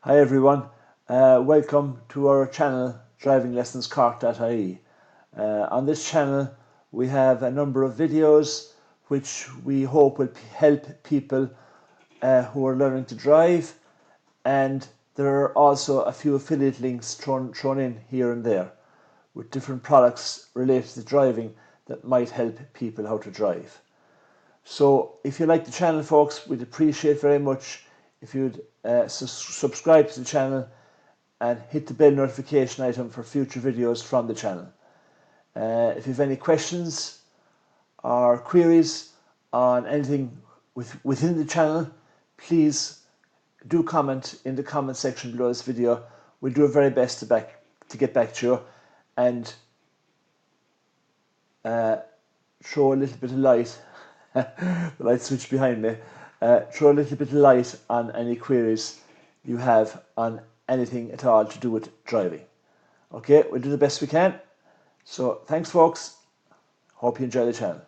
Hi everyone, welcome to our channel DrivingLessonsCork.ie. On this channel we have a number of videos which we hope will help people who are learning to drive, and there are also a few affiliate links thrown in here and there with different products related to driving that might help people how to drive. So if you like the channel, folks, we'd appreciate very much if you'd subscribe to the channel and hit the bell notification item for future videos from the channel. If you have any questions or queries on anything within the channel, please do comment in the comment section below this video. We'll do our very best to get back to you and throw a little bit of light. The light switch behind me. Throw a little bit of light on any queries you have on anything at all to do with driving. Okay, we'll do the best we can. So thanks folks, hope you enjoy the channel.